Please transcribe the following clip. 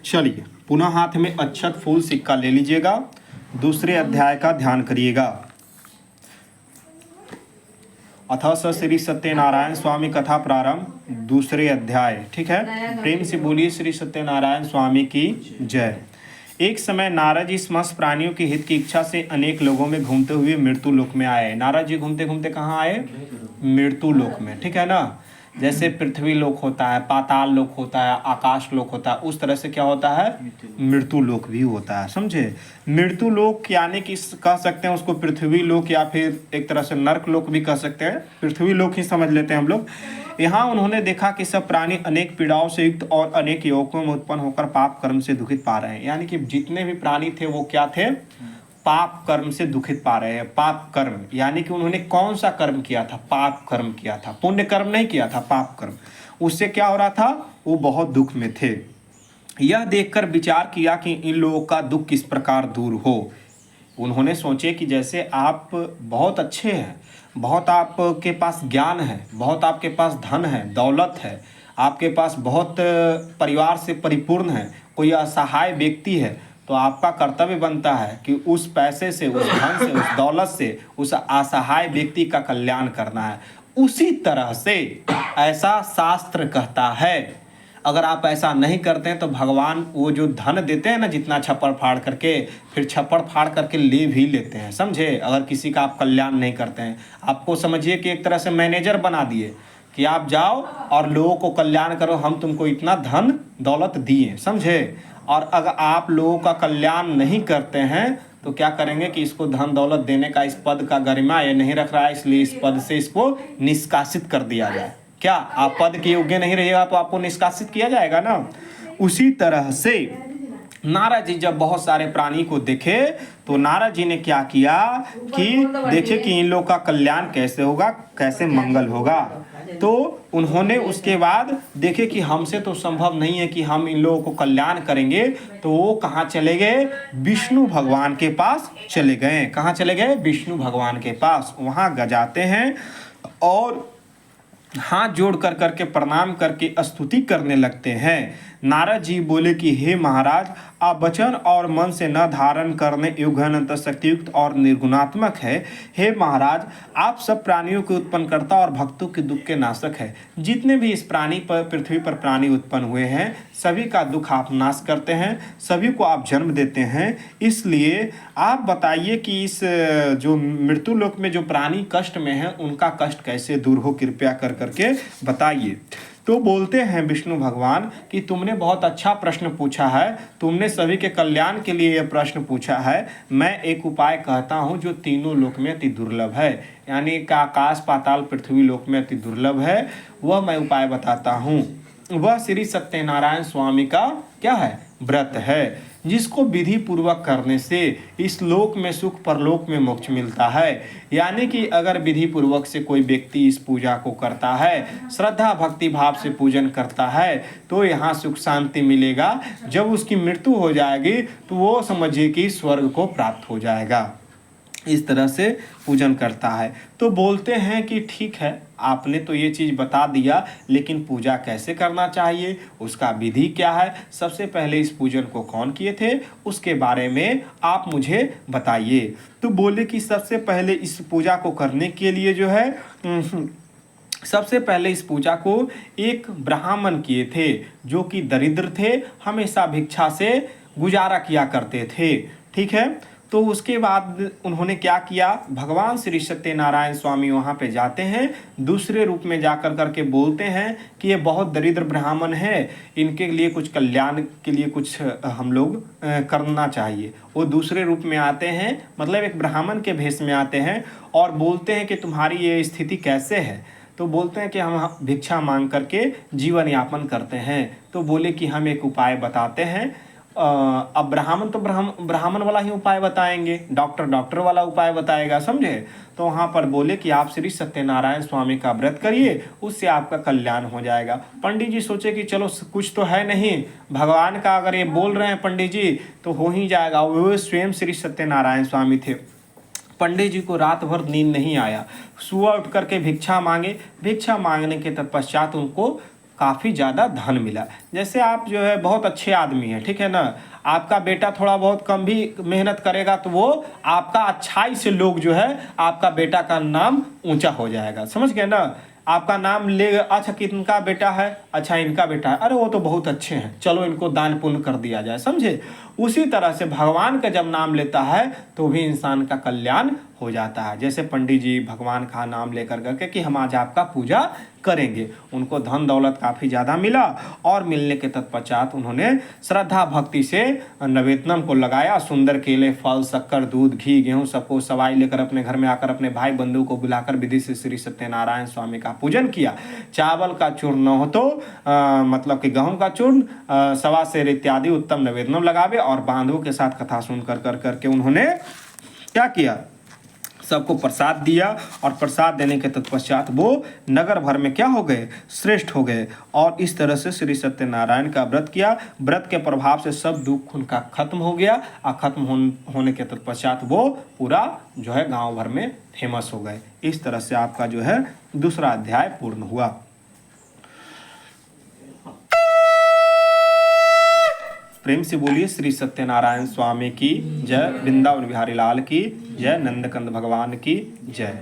चलिए पुनः हाथ में अक्षत फूल सिक्का ले लीजिएगा, दूसरे अध्याय का ध्यान करिएगा। अथ स श्री सत्यनारायण स्वामी कथा प्रारंभ, दूसरे अध्याय। ठीक है, प्रेम से बोलिए श्री सत्यनारायण स्वामी की जय। एक समय नारद जी समस्त प्राणियों के हित की इच्छा से अनेक लोगों में घूमते हुए मृत्यु लोक में आए। नारद जी घूमते घूमते कहाँ आए? मृत्यु लोक में। ठीक है ना, जैसे पृथ्वी लोक होता है, पाताल लोक होता है, आकाश लोक होता है, उस तरह से क्या होता है? मृत्यु लोक भी होता है। समझे? मृत्यु लोक यानी कि कह सकते हैं उसको पृथ्वी लोक, या फिर एक तरह से नर्क लोक भी कह सकते हैं। पृथ्वी लोक ही समझ लेते हैं हम लोग। यहाँ उन्होंने देखा कि सब प्राणी अनेक पीड़ाओं से युक्त और अनेक योगों में उत्पन्न होकर पाप कर्म से दुखित पा रहे हैं। यानी कि जितने भी प्राणी थे वो क्या थे? पाप कर्म से दुखित पा रहे हैं। पाप कर्म यानी कि उन्होंने कौन सा कर्म किया था? पाप कर्म किया था, पुण्य कर्म नहीं किया था, पाप कर्म। उससे क्या हो रहा था? वो बहुत दुख में थे। यह देखकर विचार किया कि इन लोगों का दुख किस प्रकार दूर हो। उन्होंने सोचे कि जैसे आप बहुत अच्छे हैं, बहुत आपके पास ज्ञान है, बहुत आपके पास धन है, दौलत है, आपके पास बहुत परिवार से परिपूर्ण है, कोई असहाय व्यक्ति है, तो आपका कर्तव्य बनता है कि उस पैसे से, उस धन से, उस दौलत से उस असहाय व्यक्ति का कल्याण करना है। उसी तरह से ऐसा शास्त्र कहता है। अगर आप ऐसा नहीं करते हैं तो भगवान वो जो धन देते हैं ना, जितना छप्पड़ फाड़ करके, फिर छप्पड़ फाड़ करके ले भी लेते हैं। समझे? अगर किसी का आप कल्याण नहीं करते हैं, आपको समझिए कि एक तरह से मैनेजर बना दिए कि आप जाओ और लोगों को कल्याण करो, हम तुमको इतना धन दौलत दिए। समझे? और अगर आप लोगों का कल्याण नहीं करते हैं तो क्या करेंगे कि इसको धन दौलत देने का, इस पद का गरिमा ये नहीं रख रहा है, इसलिए इस पद से इसको निष्कासित कर दिया जाए। क्या आप पद के योग्य नहीं रहिएगा तो आपको निष्कासित किया जाएगा ना। उसी तरह से नारद जी जब बहुत सारे प्राणी को देखे तो नारद जी ने क्या किया कि देखे कि इन लोगों का कल्याण कैसे होगा, कैसे मंगल होगा। तो उन्होंने उसके बाद देखे कि हमसे तो संभव नहीं है कि हम इन लोगों को कल्याण करेंगे, तो वो कहाँ चले गए? विष्णु भगवान के पास चले गए। कहाँ चले गए? विष्णु भगवान के पास। वहाँ गजाते हैं और हाथ जोड़ कर करके प्रणाम करके स्तुति करने लगते हैं। नारद जी बोले कि हे महाराज, आप वचन और मन से न धारण करने योग्य अनंत शक्तियुक्त और निर्गुणात्मक है। हे महाराज, आप सब प्राणियों के उत्पन्नकर्ता और भक्तों के दुख के नाशक है। जितने भी इस प्राणी पर, पृथ्वी पर प्राणी उत्पन्न हुए हैं, सभी का दुख आप नाश करते हैं, सभी को आप जन्म देते हैं। इसलिए आप बताइए कि इस जो मृत्यु लोक में जो प्राणी कष्ट में है, उनका कष्ट कैसे दूर हो, कृपया कर करके बताइए। तो बोलते हैं विष्णु भगवान कि तुमने बहुत अच्छा प्रश्न पूछा है, तुमने सभी के कल्याण के लिए यह प्रश्न पूछा है। मैं एक उपाय कहता हूँ जो तीनों लोक में अति दुर्लभ है, यानी कि आकाश पाताल पृथ्वी लोक में अति दुर्लभ है। वह मैं उपाय बताता हूँ। वह श्री सत्यनारायण स्वामी का क्या है? व्रत है, जिसको विधि पूर्वक करने से इस लोक में सुख, परलोक में मोक्ष मिलता है। यानी कि अगर विधि पूर्वक से कोई व्यक्ति इस पूजा को करता है, श्रद्धा भक्ति भाव से पूजन करता है, तो यहाँ सुख शांति मिलेगा। जब उसकी मृत्यु हो जाएगी तो वो समझिए कि स्वर्ग को प्राप्त हो जाएगा। इस तरह से पूजन करता है। तो बोलते हैं कि ठीक है, आपने तो ये चीज़ बता दिया, लेकिन पूजा कैसे करना चाहिए, उसका विधि क्या है, सबसे पहले इस पूजन को कौन किए थे, उसके बारे में आप मुझे बताइए। तो बोले कि सबसे पहले इस पूजा को करने के लिए जो है सबसे पहले इस पूजा को एक ब्राह्मण किए थे, जो कि दरिद्र थे, हमेशा भिक्षा से गुजारा किया करते थे। ठीक है, तो उसके बाद उन्होंने क्या किया, भगवान श्री सत्यनारायण स्वामी वहाँ पे जाते हैं, दूसरे रूप में जाकर करके बोलते हैं कि ये बहुत दरिद्र ब्राह्मण है, इनके लिए कुछ कल्याण के लिए कुछ हम लोग करना चाहिए। वो दूसरे रूप में आते हैं, मतलब एक ब्राह्मण के भेष में आते हैं और बोलते हैं कि तुम्हारी ये स्थिति कैसे है। तो बोलते हैं कि हम भिक्षा मांग करके जीवन यापन करते हैं। तो बोले कि हम एक उपाय बताते हैं। अब ब्राह्मण तो ब्राह्मण वाला ही उपाय बताएंगे, डॉक्टर वाला उपाय बताएगा। समझे? तो वहाँ पर बोले कि आप श्री सत्यनारायण स्वामी का व्रत करिए, उससे आपका कल्याण हो जाएगा। पंडित जी सोचे कि चलो कुछ तो है नहीं, भगवान का अगर ये बोल रहे हैं पंडित जी तो हो ही जाएगा। वो स्वयं श्री सत्यनारायण स्वामी थे। पंडित जी को रात भर नींद नहीं आया, सुबह उठ करके भिक्षा मांगे। भिक्षा मांगने के तत्पश्चात उनको काफ़ी ज़्यादा धन मिला। जैसे आप जो है बहुत अच्छे आदमी हैं, ठीक है ना, आपका बेटा थोड़ा बहुत कम भी मेहनत करेगा तो वो आपका अच्छाई से लोग जो है आपका बेटा का नाम ऊंचा हो जाएगा, समझ गए ना। आपका नाम ले, अच्छा किनका बेटा है, अच्छा इनका बेटा है, अरे वो तो बहुत अच्छे हैं, चलो इनको दान पुण्य कर दिया जाए, समझे। उसी तरह से भगवान का जब नाम लेता है तो भी इंसान का कल्याण हो जाता है। जैसे पंडित जी भगवान का नाम लेकर करके कि हम आज आपका पूजा करेंगे, उनको धन दौलत काफ़ी ज़्यादा मिला और मिलने के तत्पश्चात उन्होंने श्रद्धा भक्ति से नवेदनम को लगाया। सुंदर केले, फल, शक्कर, दूध, घी, गेहूँ सबको सवाई लेकर अपने घर में आकर अपने भाई बंधु को बुलाकर विधि से श्री सत्यनारायण स्वामी का पूजन किया। चावल का चूर्ण न हो तो मतलब कि गेहूँ का चूर्ण, सवा सेर इत्यादि उत्तम नवेदनम लगावे और बांधवों के साथ कथा सुन कर करके उन्होंने क्या किया, सबको प्रसाद दिया और प्रसाद देने के तत्पश्चात वो नगर भर में क्या हो गए, श्रेष्ठ हो गए। और इस तरह से श्री सत्यनारायण का व्रत किया। व्रत के प्रभाव से सब दुख उनका खत्म हो गया और खत्म होने के तत्पश्चात वो पूरा जो है गांव भर में फेमस हो गए। इस तरह से आपका जो है दूसरा अध्याय पूर्ण हुआ। प्रेम से बोलिए श्री सत्यनारायण स्वामी की जय, वृंदावन बिहारी लाल की जय, नंदकंद भगवान की जय।